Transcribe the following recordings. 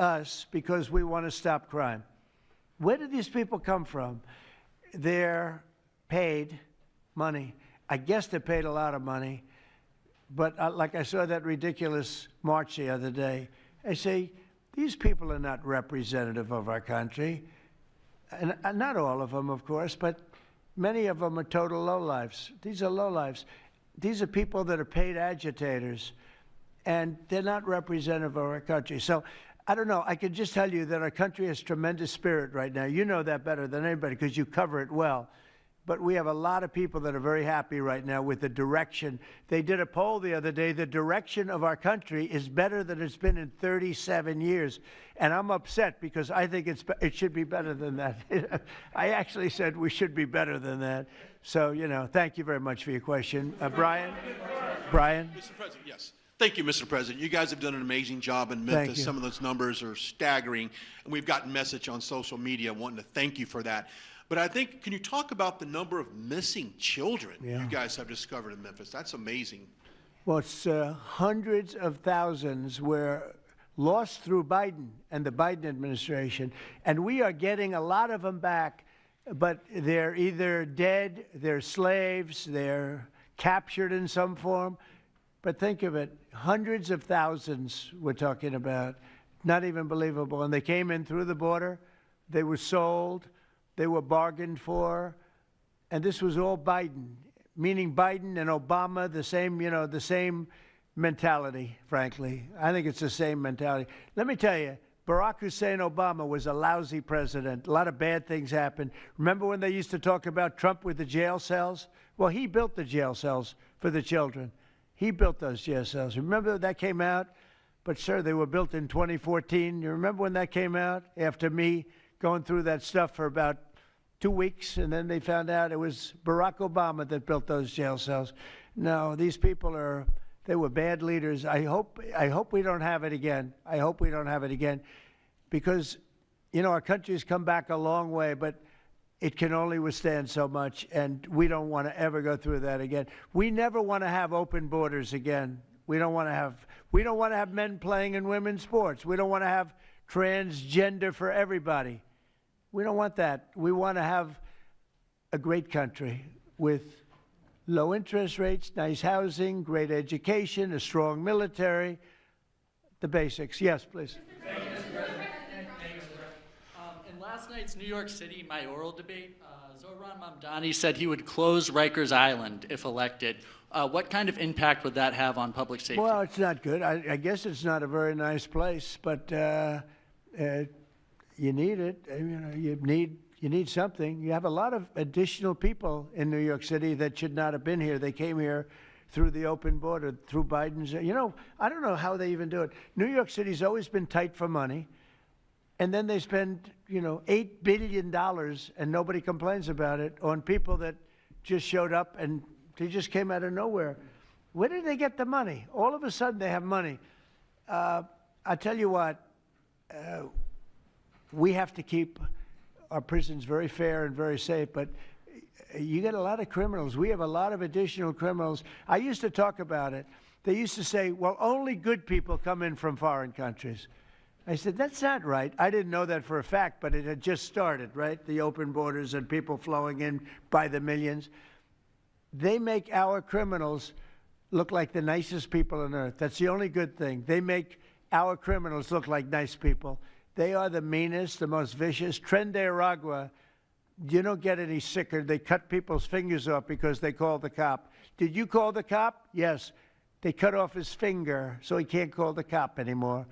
us because we want to stop crime. Where do these people come from? They're paid money. I guess they're paid a lot of money. But like I saw that ridiculous march the other day, I say, these people are not representative of our country. And not all of them, of course, but many of them are total lowlifes. These are lowlifes. These are people that are paid agitators, and they're not representative of our country. So I don't know. I can just tell you that our country has tremendous spirit right now. You know that better than anybody because you cover it well. But we have a lot of people that are very happy right now with the direction. They did a poll the other day. The direction of our country is better than it's been in 37 years. And I'm upset because I think it should be better than that. I actually said we should be better than that. So, you know, thank you very much for your question. Brian? Brian? Mr. President, yes. Thank you, Mr. President. You guys have done an amazing job in Memphis. Some of those numbers are staggering. And we've gotten message on social media wanting to thank you for that. But I think, can you talk about the number of missing children you guys have discovered in Memphis? That's amazing. Well, it's hundreds of thousands were lost through Biden and the Biden administration. And we are getting a lot of them back, but they're either dead, they're slaves, they're captured in some form. But think of it, hundreds of thousands we're talking about, not even believable. And they came in through the border, they were sold, they were bargained for, and this was all Biden, meaning Biden and Obama, the same, you know, the same mentality, frankly. I think it's the same mentality. Let me tell you, Barack Hussein Obama was a lousy president. A lot of bad things happened. Remember when they used to talk about Trump with the jail cells? Well, he built the jail cells for the children. He built those jail cells. Remember that came out? But, sir, they were built in 2014. You remember when that came out? After me going through that stuff for about 2 weeks, and then they found out it was Barack Obama that built those jail cells. No, these people they were bad leaders. I hope we don't have it again. I hope we don't have it again because, you know, our country's come back a long way, but it can only withstand so much, and we don't want to ever go through that again. We never want to have open borders again. We don't want to have men playing in women's sports. We don't want to have transgender for everybody. We don't want that. We want to have a great country with low interest rates, nice housing, great education, a strong military, the basics. Yes, please. Thank you, Mr. President. In last night's New York City mayoral debate, Zohran Mamdani said he would close Rikers Island if elected. What kind of impact would that have on public safety? Well, it's not good. I guess it's not a very nice place, but you need it. You know, you need something. You have a lot of additional people in New York City that should not have been here. They came here through the open border, through Biden's. You know, I don't know how they even do it. New York City's always been tight for money, and then they spend, you know, $8 billion, and nobody complains about it, on people that just showed up and they just came out of nowhere. Where did they get the money? All of a sudden they have money. I tell you what. We have to keep our prisons very fair and very safe, but you get a lot of criminals. We have a lot of additional criminals. I used to talk about it. They used to say, well, only good people come in from foreign countries. I said, that's not right. I didn't know that for a fact, but it had just started, right? The open borders and people flowing in by the millions. They make our criminals look like the nicest people on earth. That's the only good thing. They make our criminals look like nice people. They are the meanest, the most vicious. Tren de Aragua, you don't get any sicker. They cut people's fingers off because they called the cop. Did you call the cop? Yes. They cut off his finger so he can't call the cop anymore.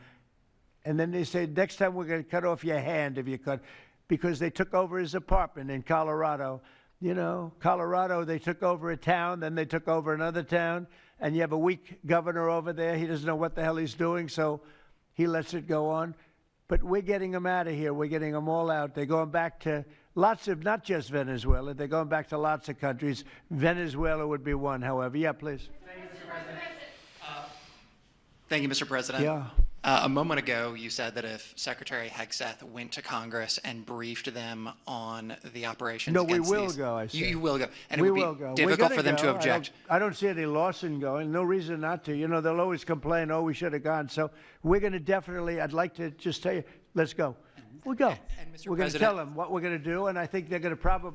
And then they say, next time we're going to cut off your hand if you cut, because they took over his apartment in Colorado. You know, Colorado, they took over a town, then they took over another town, and you have a weak governor over there. He doesn't know what the hell he's doing, so he lets it go on. But we're getting them out of here. We're getting them all out. They're going back to lots of, not just Venezuela, they're going back to lots of countries. Venezuela would be one, however. Yeah, please. Thank you, Mr. President. Thank you, Mr. President. Yeah. A moment ago, you said that if Secretary Hegseth went to Congress and briefed them on the operations No, we against will these, go, I said. You will go, and it We would will be go. We're difficult gonna for them go. to object. I don't see any loss in going. No reason not to. You know, they'll always complain, oh, we should have gone. So we're going to definitely, I'd like to just tell you, let's go. We'll go. And Mr. We're going to President- tell them what we're going to do, and I think they're going to probably